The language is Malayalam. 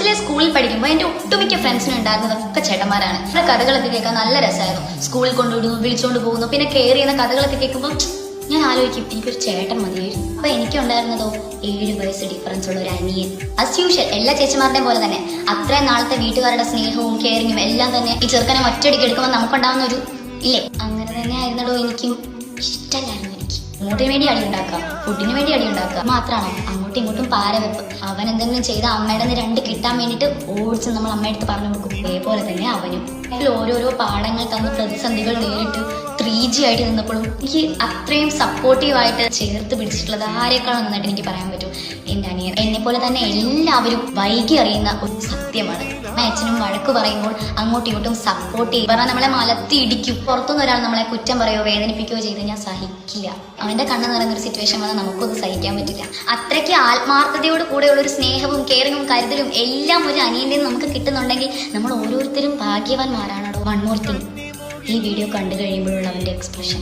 സ്കൂളിൽ പഠിക്കുമ്പോൾ എന്റെ ഒട്ടുമിക്ക ഫ്രണ്ട്സിനും ഉണ്ടായിരുന്നതൊക്കെ ചേട്ടന്മാരാണ്. ഇവിടെ കഥകളൊക്കെ കേൾക്കാൻ നല്ല രസമായിരുന്നു. സ്കൂളിൽ കൊണ്ടുവിടുന്നു, വിളിച്ചോണ്ട് പോകുന്നു, പിന്നെ കെയർ ചെയ്യുന്ന കഥകളൊക്കെ കേൾക്കുമ്പോൾ ഞാൻ ആലോചിക്കും എനിക്കൊരു ചേട്ടൻ മതിയായിരുന്നു. അപ്പൊ എനിക്കുണ്ടായിരുന്നതോ 7 വയസ്സ് ഡിഫറൻസ് ഉള്ള ഒരു അനിയൻ. അസ് യൂഷ്വൽ എല്ലാ ചേച്ചിമാരുടെയും പോലെ തന്നെ അത്രയും നാളത്തെ വീട്ടുകാരുടെ സ്നേഹവും കെയറിങ്ങും എല്ലാം തന്നെ ഈ ചെറുക്കനെ ഒറ്റയടിക്ക് എടുക്കുമ്പോൾ നമുക്കുണ്ടാവുന്ന ഒരു ഇല്ലേ, അങ്ങനെ തന്നെ ആയിരുന്നടോ എനിക്കും. ഇഷ്ടമല്ലായിരുന്നു എനിക്ക്. അങ്ങോട്ടിന് വേണ്ടി അടി ഉണ്ടാക്കാം, ഫുഡിന് വേണ്ടി അടി ഉണ്ടാക്കുക മാത്രമാണോ? അങ്ങോട്ടും ഇങ്ങോട്ടും പാരവെപ്പ്. അവൻ എന്തെങ്കിലും ചെയ്ത അമ്മയുടെ നിന്ന് 2 കിട്ടാൻ വേണ്ടിയിട്ട് ഓടിച്ച് നമ്മൾ അമ്മയടുത്ത് പറഞ്ഞു കൊടുക്കും. അതേപോലെ തന്നെ അവനും ഓരോരോ പാഠങ്ങൾ തന്ന പ്രതിസന്ധികൾ നേരിട്ട് 3G ആയിട്ട് നിന്നപ്പോഴും എനിക്ക് അത്രയും സപ്പോർട്ടീവായിട്ട് ചേർത്ത് പിടിച്ചിട്ടുള്ളത് ആരെക്കാളും നന്നായിട്ട് എനിക്ക് പറയാൻ പറ്റും എൻ്റെ അനിയൻ. എന്നെ പോലെ തന്നെ എല്ലാവരും വൈകി അറിയുന്ന ഒരു സത്യമാണ്. അച്ഛനും വഴക്ക് പറയുമ്പോൾ അങ്ങോട്ടും ഇങ്ങോട്ടും സപ്പോർട്ട് ചെയ്യും. പറഞ്ഞാൽ നമ്മളെ മലത്തി ഇടിക്കും. പുറത്തുനിന്ന് ഒരാൾ നമ്മളെ കുറ്റം പറയുകയോ വേദനിപ്പിക്കുകയോ ചെയ്ത് ഞാൻ സഹിക്കില്ല. അവന്റെ കണ്ണ് നിറഞ്ഞ ഒരു സിറ്റുവേഷൻ വന്നാൽ നമുക്കൊന്നും സഹിക്കാൻ പറ്റില്ല. അത്രയ്ക്ക് ആത്മാർത്ഥതയോട് കൂടെയുള്ള ഒരു സ്നേഹവും കെയറിങ്ങും കരുതലും എല്ലാം ഒരു അനിയൻ്റെ നമുക്ക് കിട്ടുന്നുണ്ടെങ്കിൽ നമ്മൾ ഓരോരുത്തരും ഭാഗ്യവാന്മാരാണോ. വൺ മോർ തിങ്, ഈ വീഡിയോ കണ്ടു കഴിയുമ്പോഴുള്ള അവന്റെ എക്സ്പ്രഷൻ